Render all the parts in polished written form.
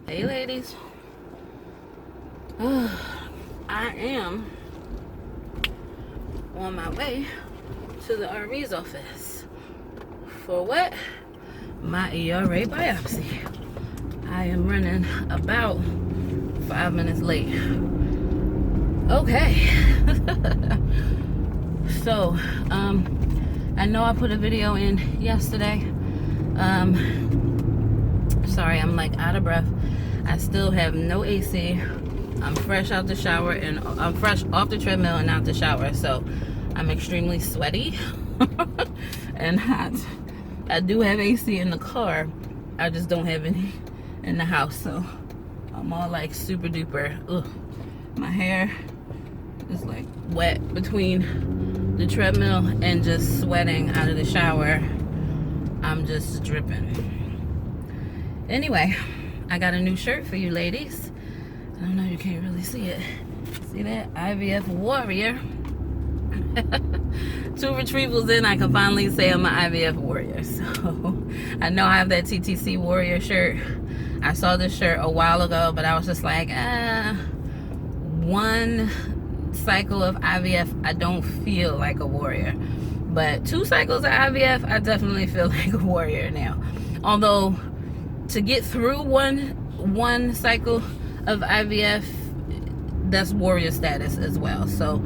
Hey ladies, I am on my way to the RV's office. For what? My ERA biopsy. I am running about 5 minutes late. Okay. So, I know I put a video in yesterday. Sorry, I'm like out of breath. I still have no AC. I'm fresh out the shower and I'm fresh off the treadmill and out the shower. So I'm extremely sweaty and hot. I do have AC in the car. I just don't have any in the house. So I'm all like super duper. Ugh. My hair is like wet between the treadmill and just sweating out of the shower. I'm just dripping. Anyway, I got a new shirt for you ladies. I don't know, you can't really see it. See that? IVF warrior. 2 retrievals in, I can finally say I'm an IVF warrior. So, I know I have that TTC warrior shirt. I saw this shirt a while ago, but I was just like, one cycle of IVF, I don't feel like a warrior. But 2 cycles of IVF, I definitely feel like a warrior now. Although, to get through one cycle of IVF, that's warrior status as well. So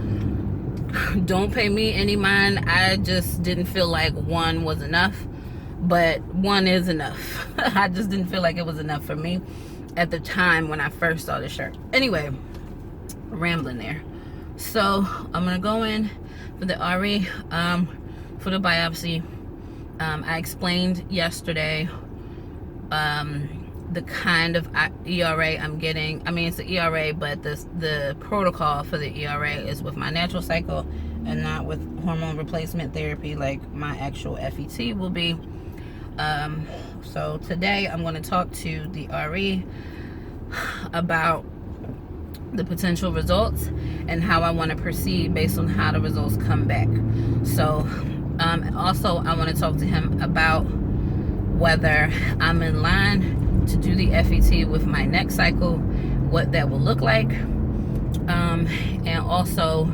don't pay me any mind. I just didn't feel like 1 was enough, but 1 is enough. I just didn't feel like it was enough for me at the time when I first saw the shirt. Anyway, rambling there. So I'm gonna go in for the RE for the biopsy. I explained yesterday the kind of ERA I'm getting. I mean, it's the ERA, but the protocol for the ERA is with my natural cycle and not with hormone replacement therapy like my actual FET will be. So today I'm going to talk to the RE about the potential results and how I want to proceed based on how the results come back. So also I want to talk to him about whether I'm in line to do the FET with my next cycle, what that will look like. And also,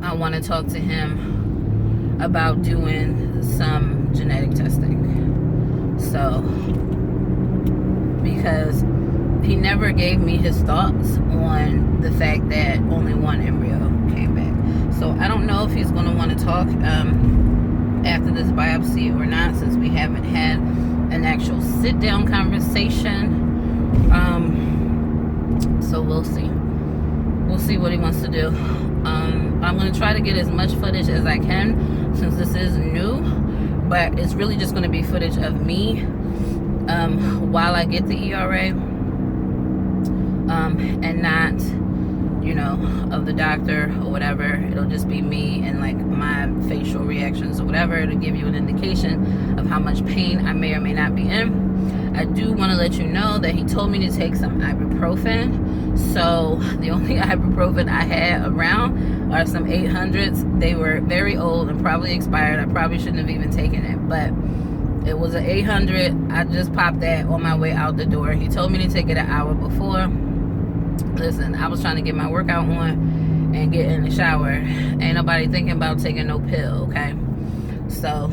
I want to talk to him about doing some genetic testing. So, because he never gave me his thoughts on the fact that only 1 embryo came back. So, I don't know if he's going to want to talk after this biopsy or not, since we haven't had an actual sit-down conversation. So we'll see what he wants to do. I'm going to try to get as much footage as I can, since this is new, but it's really just going to be footage of me while I get the ERA, and not, you know, of the doctor or whatever. It'll just be me and like my facial reactions or whatever to give you an indication of how much pain I may or may not be in. I do want to let you know that he told me to take some ibuprofen. So the only ibuprofen I had around are some 800s. They were very old and probably expired. I probably shouldn't have even taken it, but it was an 800. I just popped that on my way out the door. He told me to take it an hour before. Listen, I was trying to get my workout on and get in the shower. Ain't nobody thinking about taking no pill, okay? So,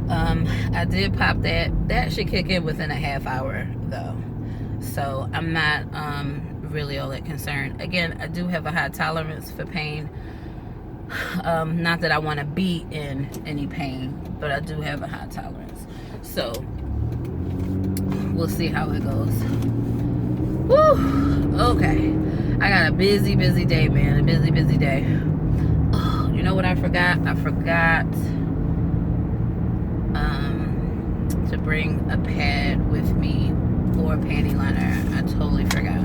I did pop that. That should kick in within a half hour, though. So, I'm not really all that concerned. Again, I do have a high tolerance for pain. Not that I want to be in any pain, but I do have a high tolerance. So, we'll see how it goes. Woo! Okay. I got a busy day, man. A busy day. Oh, you know what I forgot? I forgot to bring a pad with me or a panty liner. I totally forgot.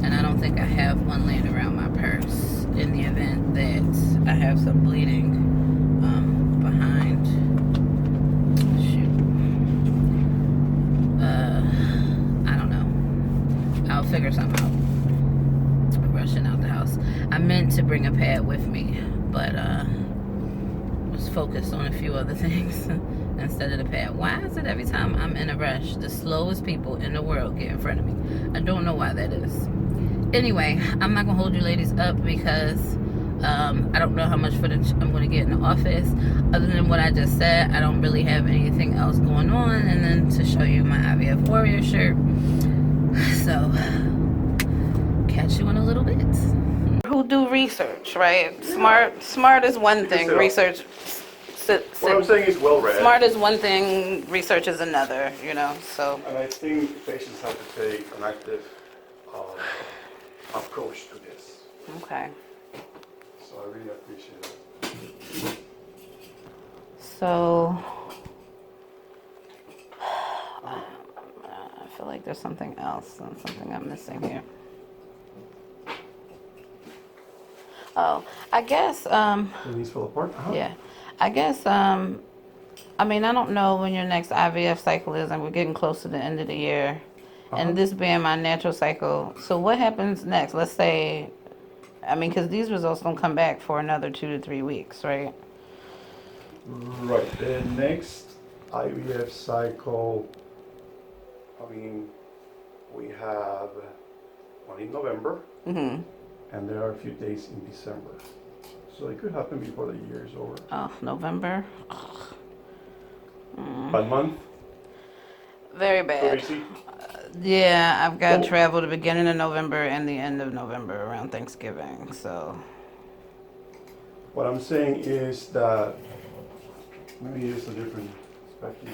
And I don't think I have one laying around my purse in the event that I have some bleeding behind. I don't know. I'll figure something out. Rushing out the house. I meant to bring a pad with me, but was focused on a few other things instead of the pad. Why is it every time I'm in a rush, the slowest people in the world get in front of me? I don't know why that is. Anyway, I'm not gonna hold you ladies up because I don't know how much footage I'm gonna get in the office. Other than what I just said, I don't really have anything else going on. And then to show you my IVF Warrior shirt. So, catch you in a little bit. Who do research, right? Smart is one thing. Research. What I'm saying is well read. Smart is one thing. Research is another. You know. So. And I think patients have to take an active approach to this. Okay. So I really appreciate it. So. I feel like there's something else, something I'm missing here. Oh, I guess, These fall apart? yeah, I guess, I mean, I don't know when your next IVF cycle is, and we're getting close to the end of the year, and this being my natural cycle, so what happens next? Let's say, I mean, because these results don't come back for another 2 to 3 weeks, right? Right. The next IVF cycle, I mean, we have one in November, and there are a few days in December. So it could happen before the year is over. Oh, November. Bad month? Very bad. Yeah, I've got travel the beginning of November and the end of November around Thanksgiving, so. What I'm saying is that, let me use a different spectrum.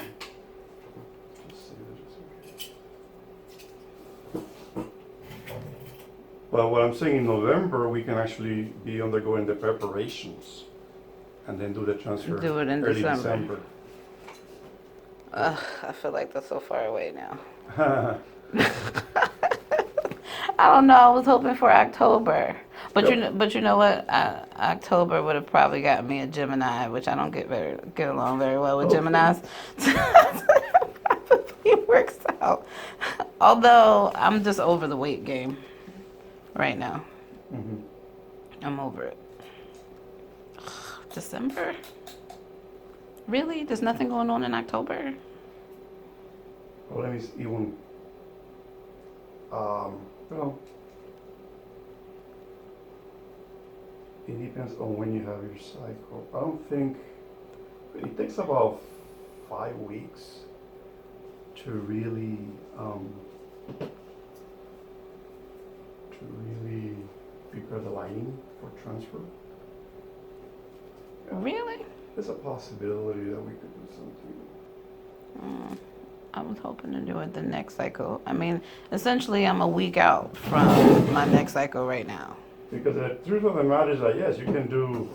Well, what I'm saying in November, we can actually be undergoing the preparations and then do the transfer Do it in early December. I feel like that's so far away now. I don't know. I was hoping for October, but you know what? October would have probably gotten me a Gemini, which I don't get along very well with Geminis. Probably works out. Although I'm just over the weight game right now. I'm over it. December? Really? There's nothing going on in October? Well, let me even, well, it depends on when you have your cycle. I don't think, it takes about 5 weeks to really prepare the lining for transfer. Yeah. Really? There's a possibility that we could do something. I was hoping to do it the next cycle. I mean, essentially, I'm a week out from my next cycle right now. Because the truth of the matter is that, yes, you can do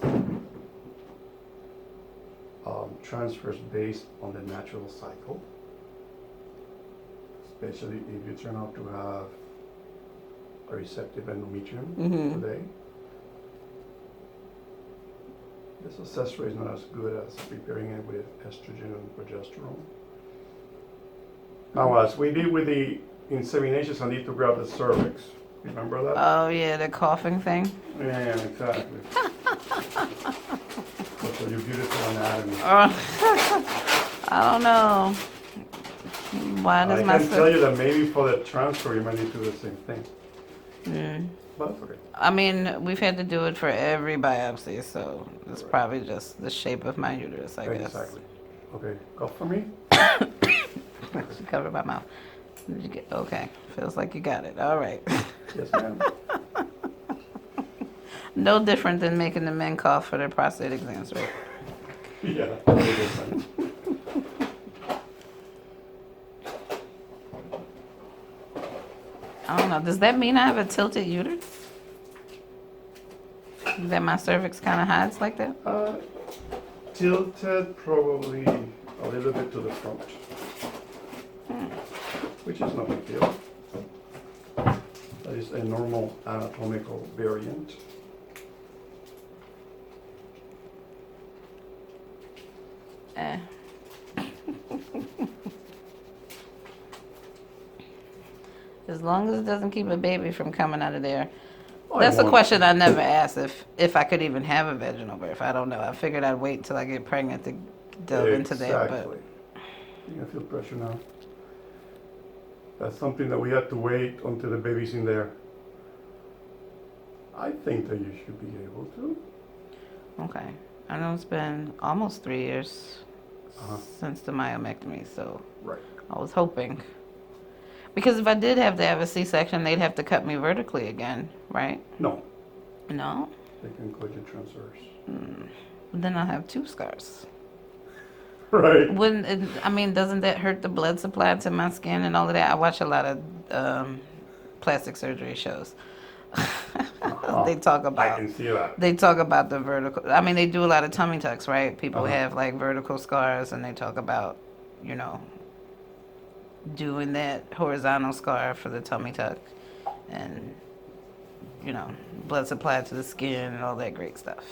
transfers based on the natural cycle, especially if you turn out to have a receptive endometrium today. The success rate is not as good as preparing it with estrogen and progesterone. Now, as we did with the inseminations, I need to grab the cervix. Remember that? Oh, yeah, the coughing thing? Yeah, exactly. That's your beautiful anatomy. I don't know. Why does I can tell you that maybe for the transfer, you might need to do the same thing. But that's okay. I mean, we've had to do it for every biopsy, so it's probably just the shape of my uterus, I guess. Exactly. Okay, cough for me. Cover my mouth. Did you get? Okay, feels like you got it. All right. Yes, ma'am. No different than making the men cough for their prostate exams, right? Yeah, totally different. I don't know. Does that mean I have a tilted uterus? That my cervix kind of hides like that? Tilted probably a little bit to the front, which is no big deal. That is a normal anatomical variant. As long as it doesn't keep a baby from coming out of there. That's a question I never asked, if I could even have a vaginal birth. I don't know. I figured I'd wait till I get pregnant to delve into that, but Exactly. You can feel pressure now. That's something that we have to wait until the baby's in there. I think that you should be able to. okay. I know it's been almost 3 years Uh-huh. since the myomectomy, so Right. I was hoping. Because if I did have to have a C-section, they'd have to cut me vertically again, right? No, No? they can cut you transverse. Then I'll have 2 scars. Right. Wouldn't it, I mean, doesn't that hurt the blood supply to my skin and all of that? I watch a lot of plastic surgery shows. They talk I about can see that. they talk about the vertical. I mean, they do a lot of tummy tucks, right? People Uh-huh. have like vertical scars, and they talk about, doing that horizontal scar for the tummy tuck, and blood supply to the skin and all that great stuff.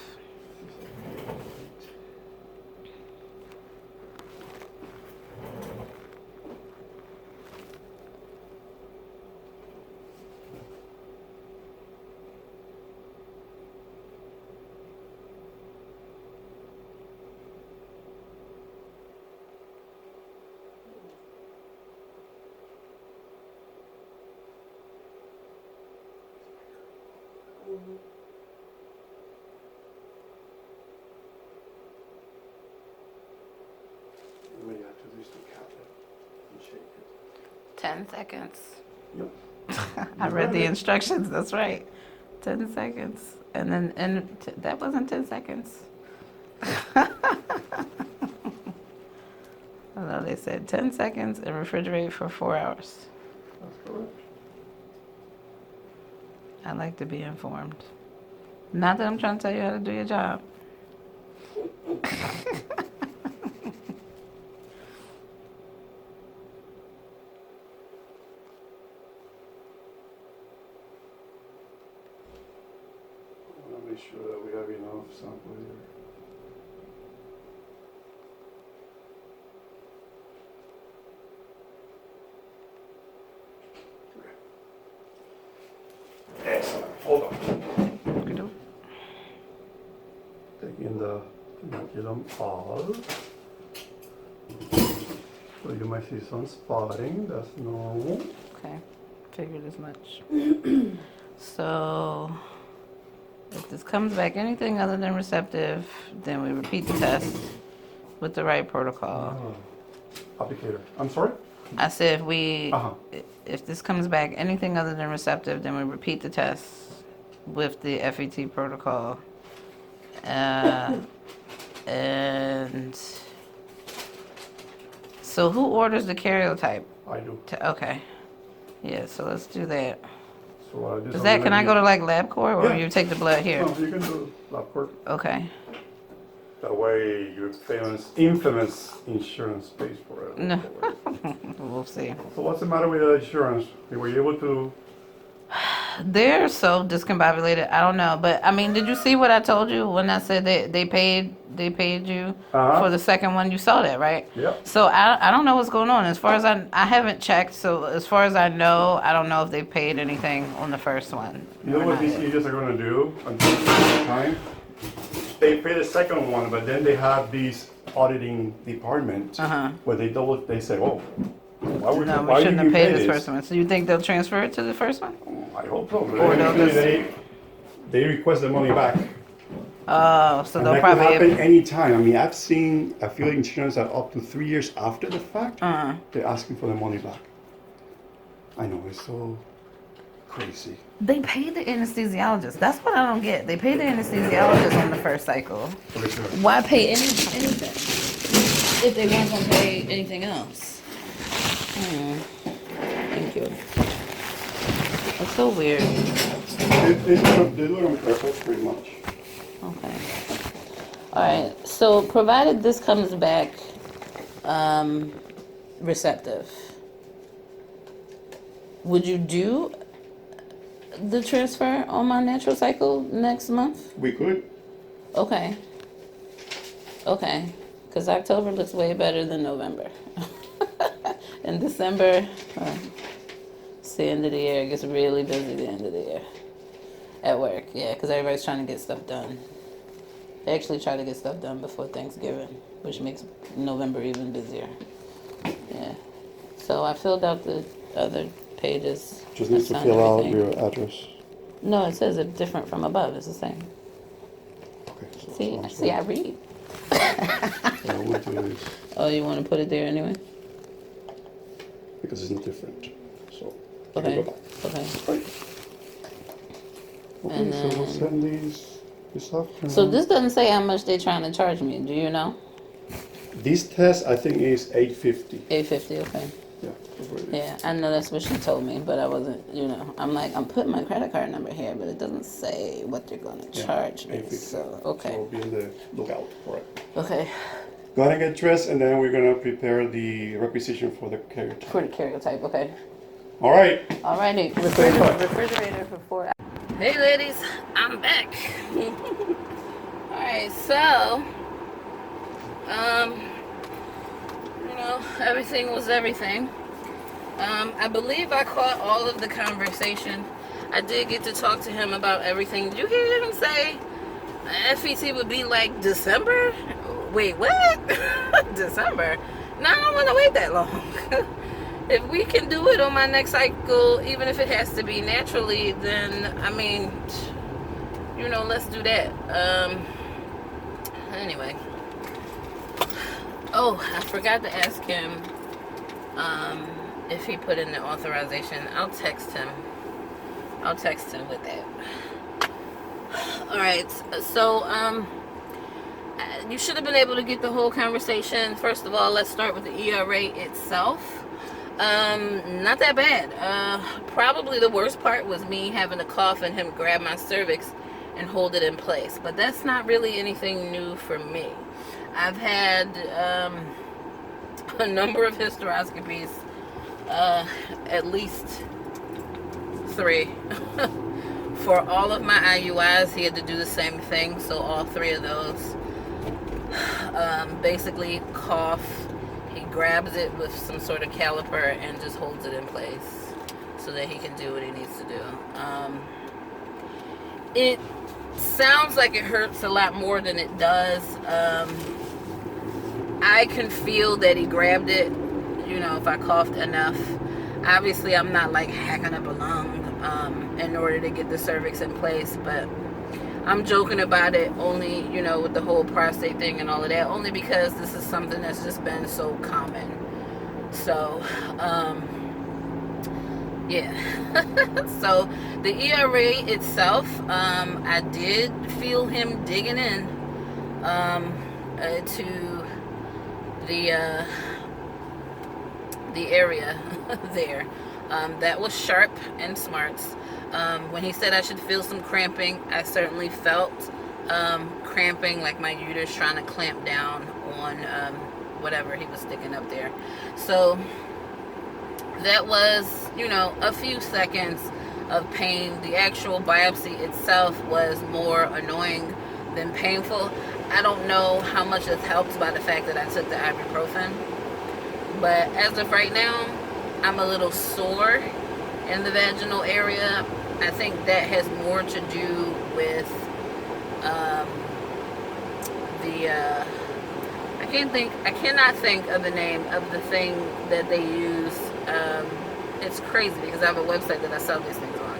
What you have to do is to cap it and shake it. 10 seconds. Yep. I read the instructions. That's right. 10 seconds, and that wasn't 10 seconds. I know they said 10 seconds and refrigerate for 4 hours. That's correct. I like to be informed. Not that I'm trying to tell you how to do your job. I want to make sure that we have enough sample here. Excellent. Hold on. Taking the inoculum out. So you might see some spotting. That's normal. Okay, figured as much. So, if this comes back anything other than receptive, then we repeat the test with the right protocol. Applicator. I'm sorry? I said Uh-huh. if this comes back anything other than receptive, then we repeat the test with the FET protocol. And so who orders the karyotype? I do. Okay. Yeah, so let's do that. So what I do Is that, can I go to like LabCorp or Yeah. you take the blood here? No, you can do lab work. Okay. That way your infamous insurance pays for it. No. We'll see. So what's the matter with the insurance? Were you able to? They're so discombobulated. I don't know, but I mean, did you see what I told you when I said they paid you for the second one? You saw that, right? Yep. So I don't know what's going on. As far as I haven't checked. So as far as I know, I don't know if they paid anything on the first one. You know what these agents are going to do until this time? They pay the second one, but then they have these auditing department where they say, oh, No, why we shouldn't did you have paid pay this this? first one. So you think they'll transfer it to the first one? I hope so. But Or they'll usually just- they request the money back. Oh, so And they'll that could probably. happen anytime. I mean, I've seen a few insurance that up to 3 years after the fact, they're asking for the money back. I know, it's so crazy. They pay the anesthesiologist. That's what I don't get. They pay the anesthesiologist on the first cycle. For sure. Why pay anything if they weren't going to pay anything else? Thank you. That's so weird. They do it on purpose, pretty much. Okay. All right. So provided this comes back receptive, would you do the transfer on my natural cycle next month? We could. Okay. Okay. Because October looks way better than November. In December, it's the end of the year. It gets really busy the end of the year. At work, yeah, because everybody's trying to get stuff done. They actually try to get stuff done before Thanksgiving, which makes November even busier. Yeah. So I filled out the other pages. Just I need to signed fill out everything. your address. No, it says it's different from above. It's the same. Okay, so See, I read. So we'll do this Oh, you want to put it there anyway? because it's not different. So Okay. go back. Okay. Right. Okay, And so we'll then- send these this afternoon. So this doesn't say how much they're trying to charge me. Do you know? This test I think is $850. $850. Okay. Yeah, that's what it is. Yeah, I know that's what she told me, but I wasn't. I'm like, I'm putting my credit card number here, but it doesn't say what they're gonna charge me. $850. So okay. So be on the lookout for it. Okay. Go ahead and get dressed, and then we're gonna prepare the requisition for the carrier. For the karyotype. Okay. All right. Alrighty. Refrigerator for 4 hours. Hey ladies, I'm back. Alright, so everything was everything. I believe I caught all of the conversation. I did get to talk to him about everything. Did you hear him say FET would be like December? Wait, what? December? No, I don't want to wait that long. If we can do it on my next cycle, even if it has to be naturally, then, I mean, let's do that. Anyway. Oh, I forgot to ask him if he put in the authorization. I'll text him with that. Alright, so, you should have been able to get the whole conversation. First of all, let's start with the ERA itself. Not that bad. Probably the worst part was me having to cough and him grab my cervix and hold it in place. But that's not really anything new for me. I've had a number of hysteroscopies, at least 3. For all of my IUIs, he had to do the same thing. So all 3 of those, basically cough. He grabs it with some sort of caliper and just holds it in place so that he can do what he needs to do. It sounds like it hurts a lot more than it does. I can feel that he grabbed it, if I coughed enough. Obviously, I'm not like hacking up a lung in order to get the cervix in place, but I'm joking about it only, with the whole prostate thing and all of that, only because this is something that's just been so common. So, yeah. So, the ERA itself, I did feel him digging in to the area there. That was sharp and smart. When he said I should feel some cramping, I certainly felt cramping, like my uterus trying to clamp down on whatever he was sticking up there. So that was, a few seconds of pain. The actual biopsy itself was more annoying than painful. I don't know how much it's helped by the fact that I took the ibuprofen, but as of right now, I'm a little sore in the vaginal area. I think that has more to do with I cannot think of the name of the thing that they use. It's crazy because I have a website that I sell these things on.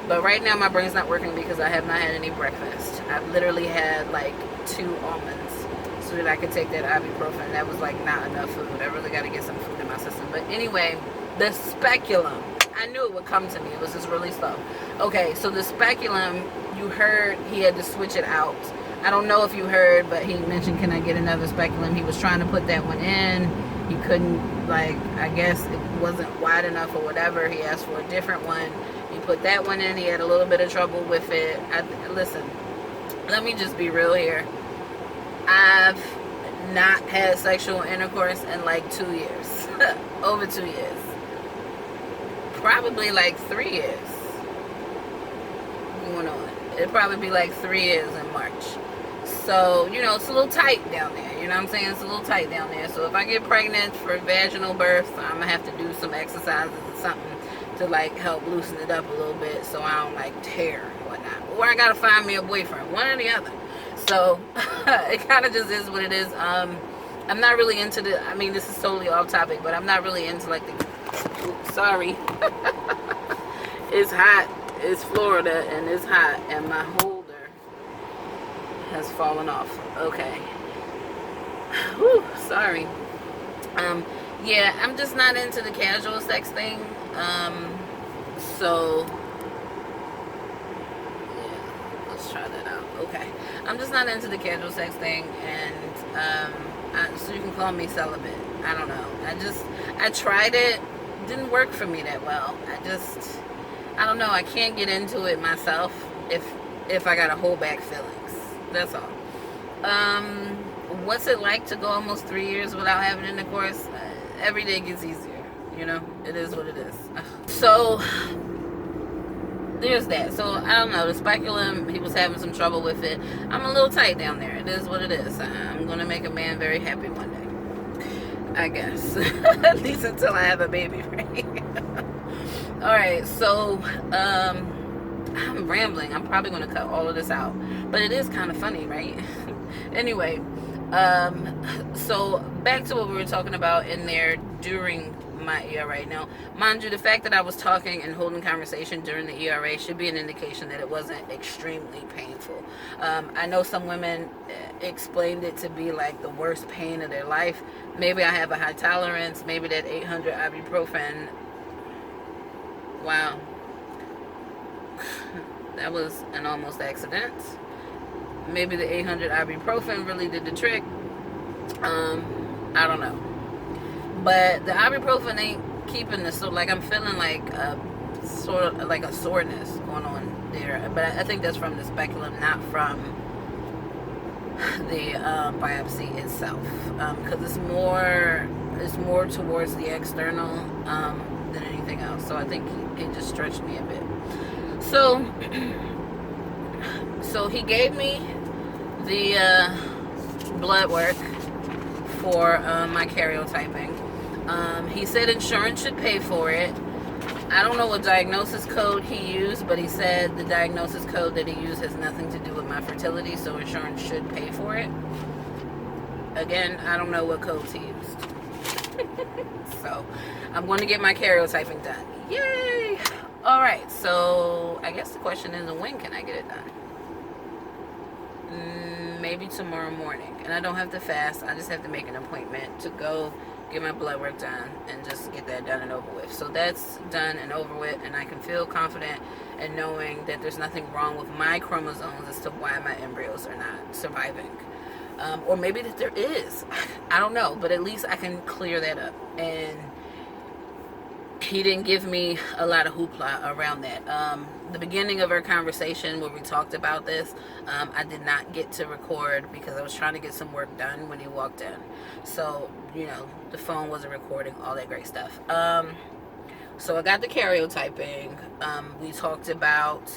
But right now my brain's not working because I have not had any breakfast. I've literally had like 2 almonds so that I could take that ibuprofen. That was like not enough food. I really got to get some food in my system. But anyway, the speculum. I knew it would come to me. It was just really slow. Okay, so the speculum, you heard he had to switch it out. I don't know if you heard, but he mentioned, can I get another speculum? He was trying to put that one in. He couldn't, I guess it wasn't wide enough or whatever. He asked for a different one. He put that one in. He had a little bit of trouble with it. Listen, let me just be real here. I've not had sexual intercourse in like 2 years. Over 2 years. Probably like 3 years going on. It'd probably be like 3 years in March. So, it's a little tight down there. You know what I'm saying? It's a little tight down there. So if I get pregnant for vaginal birth, I'm going to have to do some exercises or something to help loosen it up a little bit so I don't tear and whatnot. Or I got to find me a boyfriend. One or the other. So it kind of just is what it is. I'm not really into this is totally off topic, but I'm not really into like sorry. It's hot. It's Florida and it's hot, and my holder has fallen off. Okay. Whew, sorry. Yeah, I'm just not into the casual sex thing. So yeah, let's try that out. Okay. I'm just not into the casual sex thing, and so you can call me celibate. I don't know. I tried it. Didn't work for me that well. I don't know. I can't get into it myself if I gotta hold back feelings. That's all. What's it like to go almost 3 years without having intercourse? Every day gets easier. You know, it is what it is. So there's that. So I don't know. The speculum, he was having some trouble with it. I'm a little tight down there. It is what it is. I'm gonna make a man very happy one day, I guess. At least until I have a baby, right? All right, so I'm rambling. I'm probably going to cut all of this out, but it is kind of funny, right? Anyway, so back to what we were talking about in there during my ERA. Now, mind you, the fact that I was talking and holding conversation during the ERA should be an indication that it wasn't extremely painful. I know some women explained it to be like the worst pain of their life. Maybe I have a high tolerance. Maybe that 800 ibuprofen. Wow. That was an almost accident. Maybe the 800 ibuprofen really did the trick. I don't know. But the ibuprofen ain't keeping this. So like I'm feeling like sort of like a soreness going on there. But I think that's from the speculum, not from the biopsy itself. Because it's more towards the external than anything else. So I think it just stretched me a bit. So he gave me the blood work for my karyotyping. He said insurance should pay for it. I don't know what diagnosis code he used, but he said the diagnosis code that he used has nothing to do with my fertility, so insurance should pay for it. Again, I don't know what codes he used. So I'm going to get my karyotyping done. Yay! Alright, so I guess the question is, when can I get it done? Maybe tomorrow morning. And I don't have to fast. I just have to make an appointment to go get my blood work done and just get that done and over with. So that's done and over with, and I can feel confident in knowing that there's nothing wrong with my chromosomes as to why my embryos are not surviving. Or maybe that there is. I don't know, but at least I can clear that up. And he didn't give me a lot of hoopla around that. The beginning of our conversation where we talked about this, I did not get to record because I was trying to get some work done when he walked in. So, you know, the phone wasn't recording, all that great stuff. So I got the karyotyping. We talked about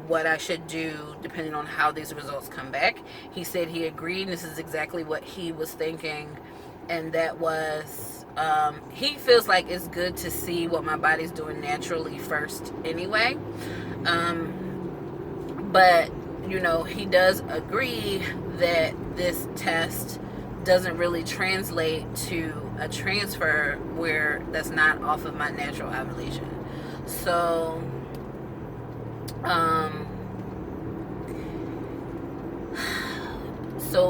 what I should do depending on how these results come back. He said he agreed, and this is exactly what he was thinking, and that was he feels like it's good to see what my body's doing naturally first anyway. But you know, he does agree that this test doesn't really translate to a transfer where that's not off of my natural ovulation. So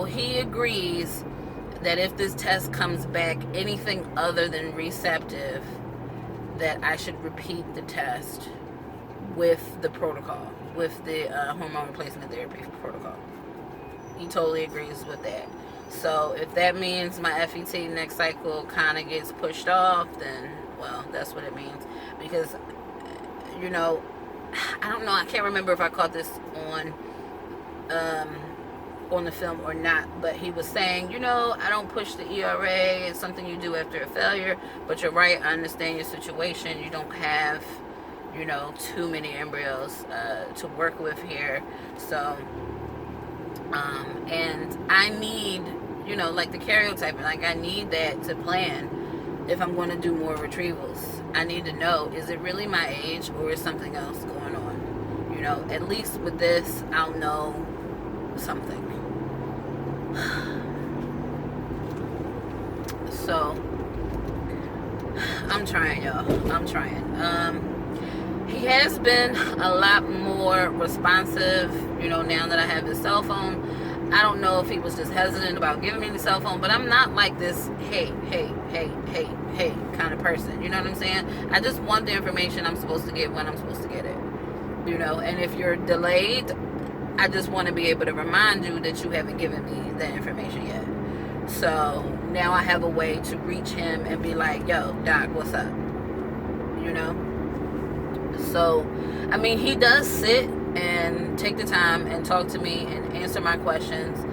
he agrees that if this test comes back anything other than receptive, that I should repeat the test with the protocol, with the hormone replacement therapy protocol. He totally agrees with that. So if that means my FET next cycle kind of gets pushed off, then, well, that's what it means. Because, you know, I don't know, I can't remember if I caught this on the film or not, but he was saying, you know, I don't push the ERA, it's something you do after a failure, but you're right, I understand your situation, you don't have, you know, too many embryos to work with here, so and I need, you know, like the karyotyping, like I need that to plan if I'm going to do more retrievals. I need to know, is it really my age or is something else going on? You know, at least with this, I'll know something. So, I'm trying, y'all. I'm trying. He has been a lot more responsive, you know, now that I have his cell phone. I don't know if he was just hesitant about giving me the cell phone, but I'm not like this, hey kind of person. You know what I'm saying? I just want the information I'm supposed to get when I'm supposed to get it. You know, and if you're delayed, I just want to be able to remind you that you haven't given me that information yet. So now I have a way to reach him and be like, yo, Doc, what's up? You know? So, I mean, he does sit and take the time and talk to me and answer my questions.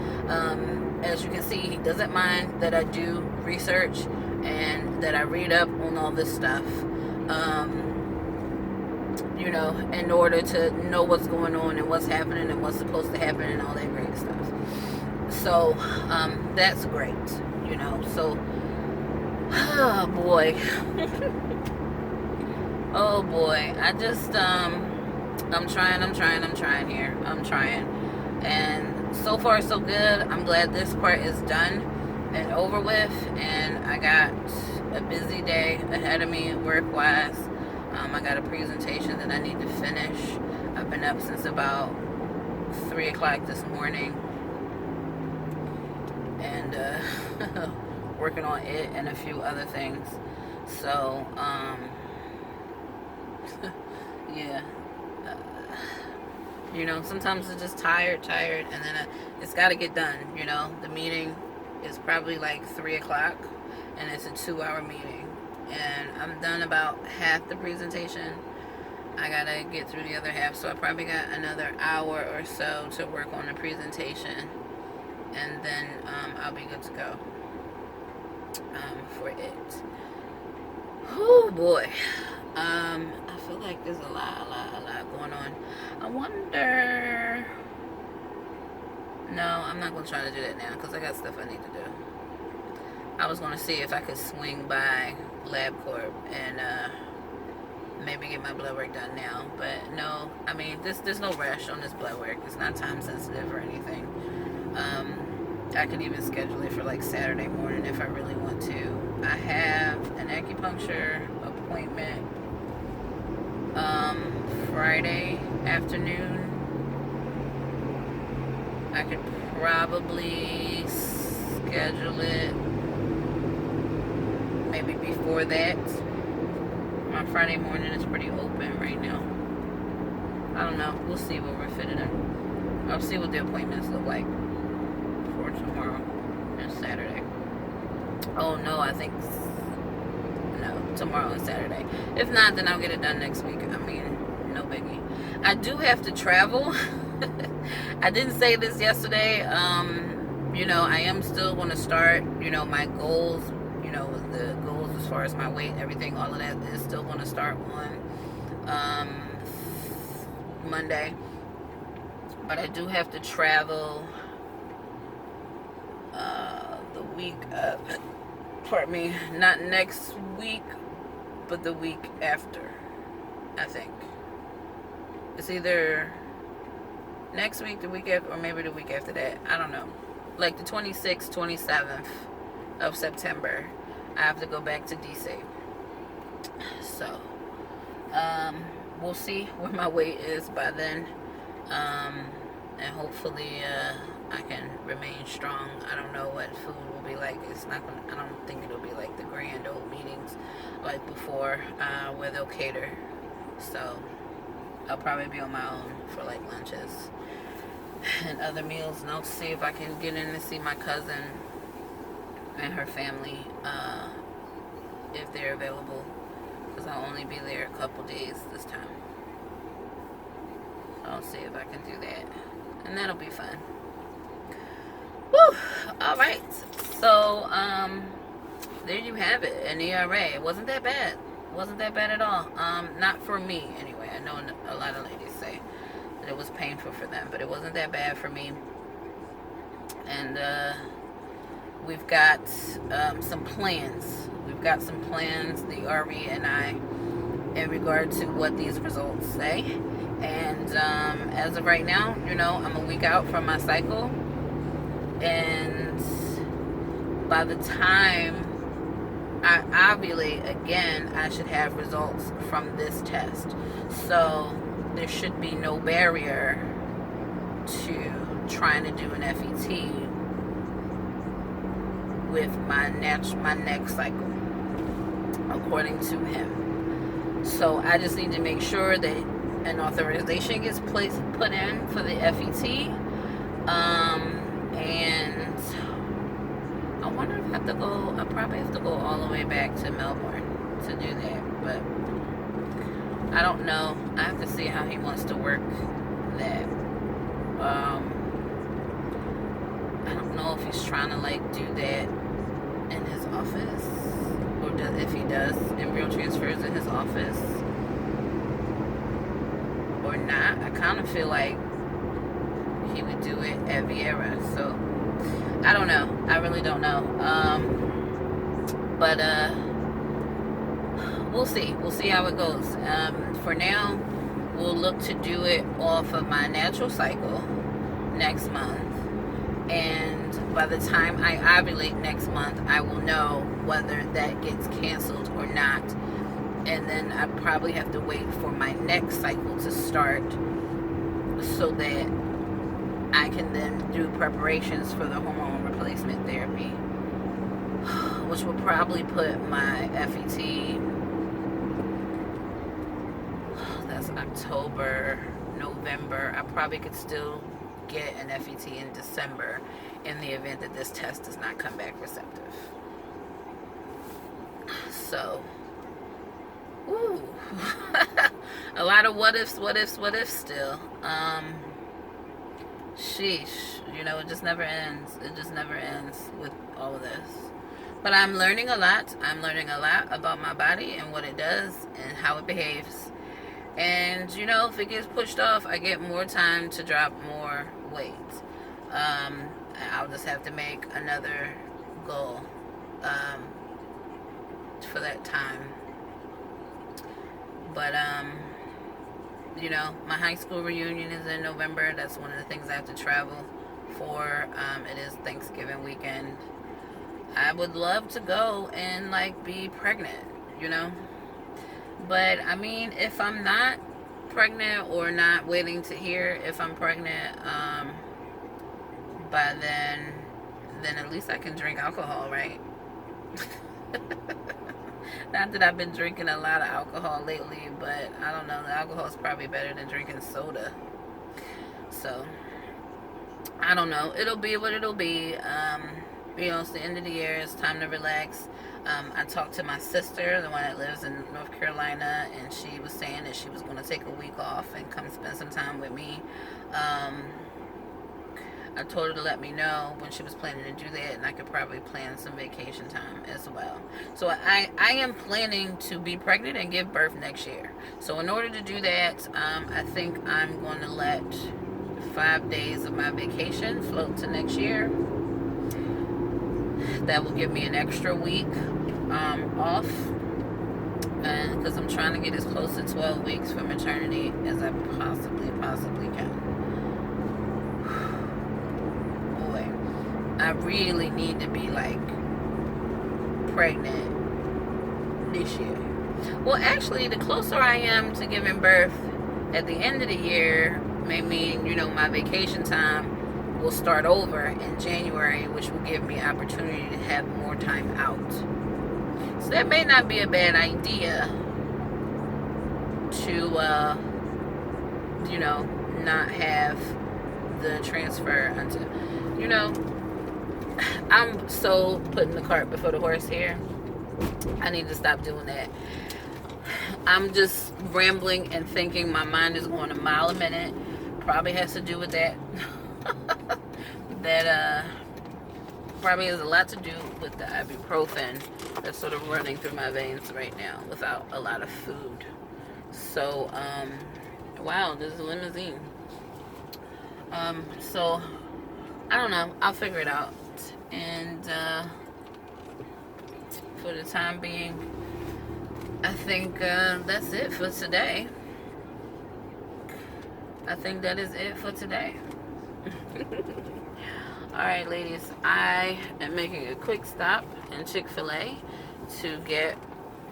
As you can see, he doesn't mind that I do research and that I read up on all this stuff, you know, in order to know what's going on and what's happening and what's supposed to happen and all that great stuff. So, that's great, you know. So, oh boy. Oh boy. I just, I'm trying here. I'm trying. And so far so good. I'm glad this part is done and over with. And I got a busy day ahead of me work-wise. I got a presentation that I need to finish. I've been up since about 3 o'clock this morning. And working on it and a few other things. So, yeah. You know, sometimes it's just tired, and then it's got to get done, you know. The meeting is probably like 3 o'clock, and it's a 2-hour meeting. And I'm done about half the presentation. I got to get through the other half, so I probably got another hour or so to work on the presentation. And then I'll be good to go for it. Oh boy. I feel like there's a lot going on. I wonder... No, I'm not going to try to do that now because I got stuff I need to do. I was going to see if I could swing by LabCorp and maybe get my blood work done now. But no, I mean, there's no rush on this blood work. It's not time sensitive or anything. I could even schedule it for like Saturday morning if I really want to. I have an acupuncture appointment Friday afternoon. I could probably schedule it maybe before that. My Friday morning is pretty open right now. I don't know. We'll see what we're fitting in. I'll see what the appointments look like for tomorrow and Saturday. Oh no, I think no, tomorrow and Saturday. If not, then I'll get it done next week. I mean, no biggie. I do have to travel. I didn't say this yesterday. You know, I am still going to start, you know, my goals, you know, the goals as far as my weight, everything, all of that is still going to start on Monday. But I do have to travel the week of, pardon me, not next week, but the week after, I think. It's either next week, the week after, or maybe the week after that. I don't know. Like the 26th, 27th of September, I have to go back to DC. So, we'll see where my weight is by then. And hopefully, I can remain strong. I don't know what food will be like. It's not gonna, I don't think it'll be like the grand old meetings like before, where they'll cater. So, I'll probably be on my own for like lunches and other meals, and I'll see if I can get in to see my cousin and her family, if they're available, because I'll only be there a couple days this time. I'll see if I can do that, and that'll be fun. Woo! Alright, so there you have it, an ERA. It wasn't that bad. Wasn't that bad at all. Not for me anyway. I know a lot of ladies say that it was painful for them, but it wasn't that bad for me. And we've got some plans. We've got some plans, the RE and I, in regard to what these results say. And as of right now, you know, I'm a week out from my cycle, and by the time I ovulate again, I should have results from this test. So there should be no barrier to trying to do an FET with my next cycle, according to him. So I just need to make sure that an authorization gets put in for the FET, and I wonder if I have to go. I probably have to go all the way back to Melbourne to do that, but I don't know. I have to see how he wants to work that. I don't know if he's trying to like do that in his office, or if he does embryo transfers in his office or not. I kind of feel like he would do it at Vieira, so I don't know. I really don't know. But we'll see. We'll see how it goes. For now, we'll look to do it off of my natural cycle next month. And by the time I ovulate next month, I will know whether that gets canceled or not. And then I probably have to wait for my next cycle to start so that I can then do preparations for the hormone replacement therapy, which will probably put my FET, that's October, November. I probably could still get an FET in December in the event that this test does not come back receptive. So, ooh, a lot of what ifs still. Sheesh, you know, it just never ends. It just never ends with all of this. But I'm learning a lot. I'm learning a lot about my body and what it does and how it behaves. And, you know, if it gets pushed off, I get more time to drop more weight. I'll just have to make another goal for that time. But, you know, my high school reunion is in November. That's one of the things I have to travel for. It is Thanksgiving weekend. I would love to go and, like, be pregnant, you know. But, I mean, if I'm not pregnant or not waiting to hear if I'm pregnant, by then at least I can drink alcohol, right? Not that I've been drinking a lot of alcohol lately, but I don't know. The alcohol is probably better than drinking soda. So, I don't know. It'll be what it'll be. You know, it's the end of the year. It's time to relax. I talked to my sister, the one that lives in North Carolina, and she was saying that she was going to take a week off and come spend some time with me. I told her to let me know when she was planning to do that, and I could probably plan some vacation time as well. So I am planning to be pregnant and give birth next year. So in order to do that, I think I'm going to let 5 days of my vacation float to next year. That will give me an extra week off, and because I'm trying to get as close to 12 weeks for maternity as I possibly can. Boy, I really need to be like pregnant this year. Well, actually, the closer I am to giving birth at the end of the year may mean, you know, my vacation time will start over in January, which will give me opportunity to have more time out. So that may not be a bad idea to, you know, not have the transfer until, you know, I'm so putting the cart before the horse here. I need to stop doing that. I'm just rambling and thinking. My mind is going a mile a minute. Probably has to do with that. That probably has a lot to do with the ibuprofen that's sort of running through my veins right now without a lot of food. So, wow, there's a limousine. So, I don't know. I'll figure it out. And for the time being, I think that's it for today. I think that is it for today. Alright, ladies, I am making a quick stop in Chick-fil-A to get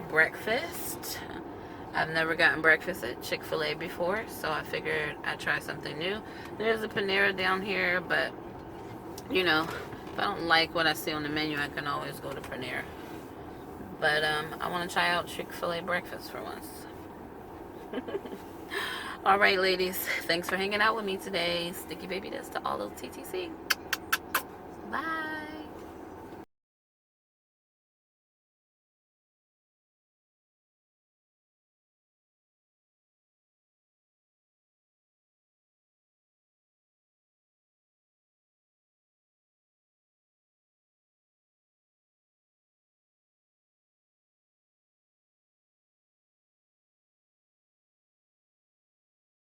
breakfast. I've never gotten breakfast at Chick-fil-A before, so I figured I'd try something new. There's a Panera down here, but you know, if I don't like what I see on the menu, I can always go to Panera. But I want to try out Chick-fil-A breakfast for once. Alright, ladies, thanks for hanging out with me today. Sticky baby this to all of TTC. Bye.